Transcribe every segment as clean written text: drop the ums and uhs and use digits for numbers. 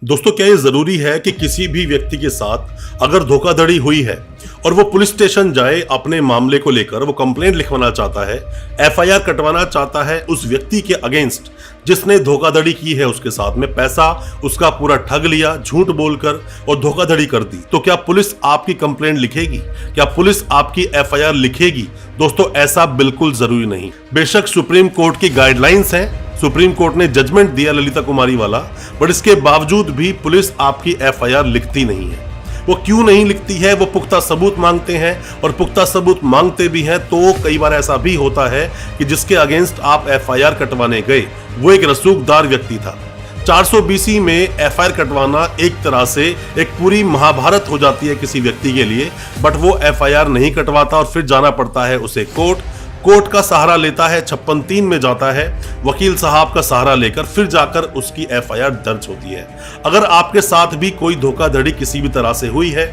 दोस्तों, क्या ये जरूरी है कि किसी भी व्यक्ति के साथ अगर धोखाधड़ी हुई है और वो पुलिस स्टेशन जाए, अपने मामले को लेकर वो कंप्लेंट लिखवाना चाहता है, एफआईआर कटवाना चाहता है उस व्यक्ति के अगेंस्ट जिसने धोखाधड़ी की है, उसके साथ में पैसा उसका पूरा ठग लिया, झूठ बोलकर और धोखाधड़ी कर दी, तो क्या पुलिस आपकी कंप्लेंट लिखेगी? क्या पुलिस आपकी एफआईआर लिखेगी? दोस्तों, ऐसा बिल्कुल जरूरी नहीं। बेशक सुप्रीम कोर्ट की गाइडलाइंस हैं, सुप्रीम कोर्ट ने जजमेंट दिया ललिता कुमारी वाला, बट इसके बावजूद भी पुलिस आपकी एफआईआर लिखती नहीं है। वो क्यों नहीं लिखती है? वो पुख्ता सबूत मांगते हैं, और पुख्ता सबूत मांगते भी हैं तो कई बार ऐसा भी होता है कि जिसके अगेंस्ट आप एफआईआर कटवाने गए वो एक रसूखदार व्यक्ति था। 420 में एफआईआर कटवाना एक तरह से एक पूरी महाभारत हो जाती है किसी व्यक्ति के लिए, बट वो एफआईआर नहीं कटवाता और फिर जाना पड़ता है उसे कोर्ट का सहारा लेता है, 56(3) में जाता है, वकील साहब का सहारा लेकर फिर जाकर उसकी एफआईआर दर्ज होती है। अगर आपके साथ भी कोई धोखाधड़ी किसी भी तरह से हुई है,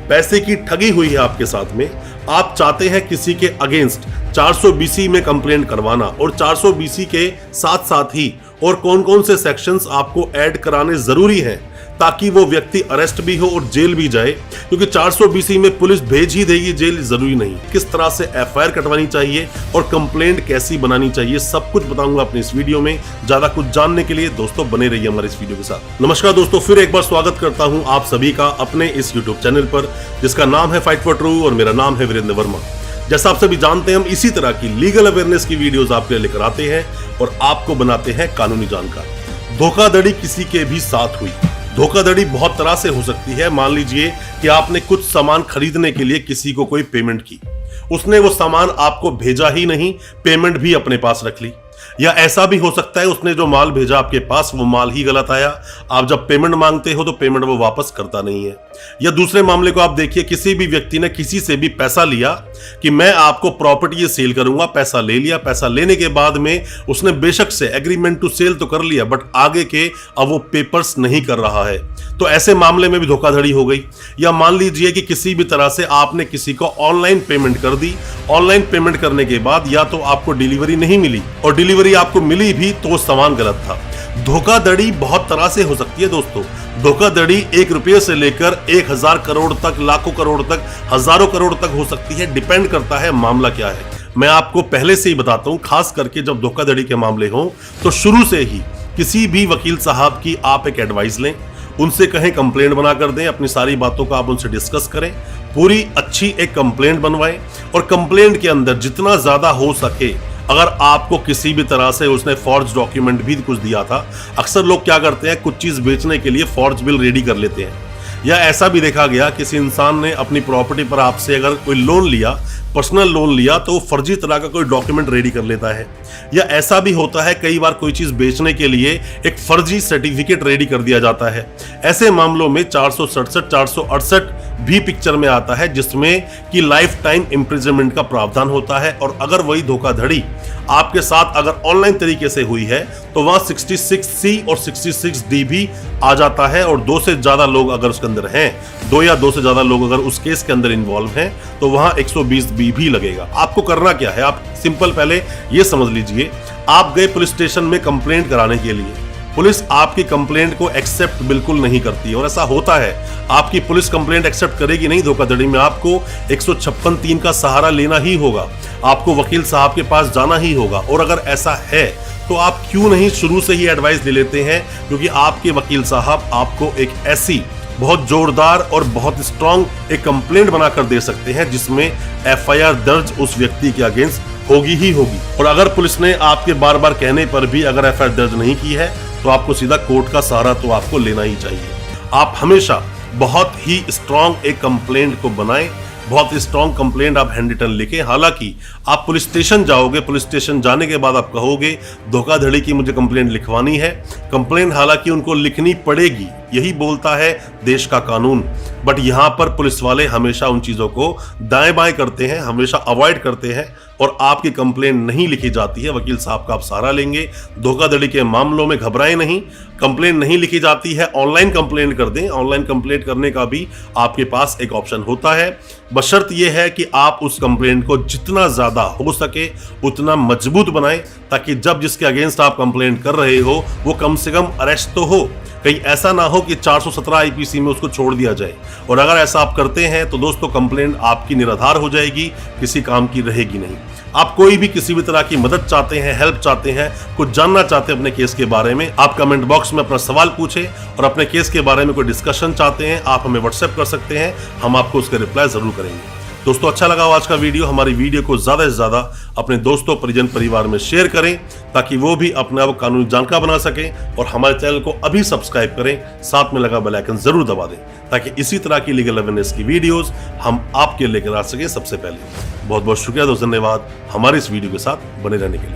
पैसे की ठगी हुई है आपके साथ में, आप चाहते हैं किसी के अगेंस्ट 420 में कंप्लेंट करवाना, और 420 के साथ साथ ही और कौन कौन से सेक्शंस आपको ऐड कराने जरूरी हैं ताकि वो व्यक्ति अरेस्ट भी हो और जेल भी जाए, क्योंकि 420 में पुलिस भेज ही देगी जेल, जरूरी नहीं। किस तरह से एफआईआर कटवानी चाहिए और कंप्लेंट कैसी बनानी चाहिए, सब कुछ बताऊंगा अपने इस वीडियो में। ज्यादा कुछ जानने के लिए दोस्तों बने रहिए हमारे इस वीडियो के साथ। नमस्कार दोस्तों, फिर एक बार स्वागत करता हूं आप सभी का अपने इस यूट्यूब चैनल पर, जिसका नाम है फाइट फॉर ट्रू, और मेरा नाम है वीरेंद्र वर्मा। जैसा आप सभी जानते हैं, हम इसी तरह की लीगल अवेयरनेस की वीडियोस आपके लिए लेकर आते हैं और आपको बनाते हैं कानूनी जानकार। धोखाधड़ी किसी के भी साथ हुई, धोखाधड़ी बहुत तरह से हो सकती है। मान लीजिए कि आपने कुछ सामान खरीदने के लिए किसी को कोई पेमेंट की, उसने वो सामान आपको भेजा ही नहीं, पेमेंट भी अपने पास रख ली। या ऐसा भी हो सकता है उसने जो माल भेजा आपके पास वो माल ही गलत आया, आप जब पेमेंट मांगते हो तो पेमेंट वो वापस करता नहीं है। या दूसरे मामले को आप देखिए, किसी भी व्यक्ति ने किसी से भी पैसा लिया कि मैं आपको प्रॉपर्टी सेल करूंगा, पैसा ले लिया, पैसा लेने के बाद में उसने बेशक से एग्रीमेंट टू सेल तो कर लिया, बट आगे के अब वो पेपर्स नहीं कर रहा है, तो ऐसे मामले में भी धोखाधड़ी हो गई। या मान लीजिए कि किसी भी तरह से आपने किसी को ऑनलाइन पेमेंट कर दी, ऑनलाइन पेमेंट करने के बाद या तो आपको डिलीवरी नहीं मिली, और डिलीवरी आपको मिली भी तो वो सामान गलत था। धोखाधड़ी बहुत तरह से हो सकती है दोस्तों। धोखाधड़ी 1 रुपये से लेकर 1000 करोड़ तक, लाखों करोड़ तक, हजारों करोड़ तक हो सकती है, डिपेंड करता है मामला क्या है। मैं आपको पहले से ही बताता हूं, खास करके जब धोखाधड़ी के मामले हों तो शुरू से ही किसी भी वकील साहब की आप एक एडवाइस लें, उनसे कहें कंप्लेंट बना कर दें, अपनी सारी बातों का आप उनसे डिस्कस करें, पूरी अच्छी एक कंप्लेंट बनवाएं, और कंप्लेंट के अंदर जितना ज्यादा हो सके, अगर आपको किसी भी तरह से उसने फॉर्ज डॉक्यूमेंट भी कुछ दिया था, अक्सर लोग क्या करते हैं, कुछ चीज बेचने के लिए फॉर्ज बिल रेडी कर लेते हैं। या ऐसा भी देखा गया, किसी इंसान ने अपनी प्रॉपर्टी पर आपसे अगर कोई लोन लिया, पर्सनल लोन लिया, तो फर्जी तरह का कोई डॉक्यूमेंट रेडी कर लेता है। या ऐसा भी होता है, कई बार कोई चीज बेचने के लिए एक फर्जी सर्टिफिकेट रेडी कर दिया जाता है। ऐसे मामलों में 467, 468 भी पिक्चर में आता है, जिसमें कि लाइफ टाइम इम्प्रिजनमेंट का प्रावधान होता है। और अगर वही धोखाधड़ी आपके साथ अगर ऑनलाइन तरीके से हुई है तो वहां 66C और 66D भी आ जाता है, और 2 से ज्यादा लोग अगर उसके अंदर हैं, 2 या 2 से ज्यादा लोग अगर उस केस के अंदर इन्वॉल्व हैं, तो वहां 120B भी लगेगा। आपको करना क्या है, आप सिंपल पहले ये समझ लीजिए, आप गए पुलिस स्टेशन में कंप्लेंट कराने के लिए, पुलिस आपकी कंप्लेंट को एक्सेप्ट बिल्कुल नहीं करती, और ऐसा होता है, आपकी पुलिस कंप्लेंट एक्सेप्ट करेगी नहीं धोखाधड़ी में, आपको 156(3) का सहारा लेना ही होगा, आपको वकील साहब के पास जाना ही होगा। और अगर ऐसा है तो आप क्यों नहीं शुरू से ही एडवाइस ले लेते हैं, क्योंकि आपके वकील साहब आपको एक ऐसी बहुत जोरदार और बहुत स्ट्रांग एक कंप्लेंट बनाकर दे सकते हैं जिसमें एफआईआर दर्ज उस व्यक्ति के अगेंस्ट होगी ही होगी। और अगर पुलिस ने आपके बार बार कहने पर भी अगर एफआईआर दर्ज नहीं की है तो आपको सीधा कोर्ट का सहारा तो आपको लेना ही चाहिए। आप हमेशा बहुत ही स्ट्रांग एक कंप्लेंट को बनाएं, बहुत स्ट्रांग कंप्लेंट आप हैंड रिटन लिखें। हालांकि आप पुलिस स्टेशन जाओगे, पुलिस स्टेशन जाने के बाद आप कहोगे धोखाधड़ी की मुझे कंप्लेंट लिखवानी है, कंप्लेंट हालांकि उनको लिखनी पड़ेगी, यही बोलता है देश का कानून, बट यहाँ पर पुलिस वाले हमेशा उन चीजों को दाएं बाएं करते हैं, हमेशा अवॉइड करते हैं, और आपकी कंप्लेंट नहीं लिखी जाती है। वकील साहब का आप सहारा लेंगे, धोखाधड़ी के मामलों में घबराएं नहीं, कंप्लेंट नहीं लिखी जाती है, ऑनलाइन कंप्लेंट कर दें। ऑनलाइन कंप्लेंट करने का भी आपके पास एक ऑप्शन होता है, बशर्त यह है कि आप उस कंप्लेंट को जितना ज्यादा हो सके उतना मजबूत बनाएं, ताकि जब जिसके अगेंस्ट आप कंप्लेंट कर रहे हो वो कम से कम अरेस्ट तो हो। कहीं ऐसा ना हो कि 417 आईपीसी में उसको छोड़ दिया जाए। और अगर ऐसा आप करते हैं तो दोस्तों कंप्लेंट आपकी निराधार हो जाएगी, किसी काम की रहेगी नहीं। आप कोई भी किसी भी तरह की मदद चाहते हैं, हेल्प चाहते हैं, कुछ जानना चाहते हैं अपने केस के बारे में, आप कमेंट बॉक्स में अपना सवाल पूछें। और अपने केस के बारे में कोई डिस्कशन चाहते हैं, आप हमें व्हाट्सएप कर सकते हैं, हम आपको उसका रिप्लाई जरूर करेंगे। दोस्तों अच्छा लगा आज का वीडियो, हमारी वीडियो को ज्यादा से ज्यादा अपने दोस्तों, परिजन, परिवार में शेयर करें ताकि वो भी अपने आप कानूनी जानकार बना सके। और हमारे चैनल को अभी सब्सक्राइब करें, साथ में लगा बेल आइकन जरूर दबा दें ताकि इसी तरह की लीगल अवेयरनेस की वीडियोस हम आपके लेकर आ सकें सबसे पहले। बहुत बहुत शुक्रिया दोस्तों, धन्यवाद हमारे इस वीडियो के साथ बने रहने के लिए।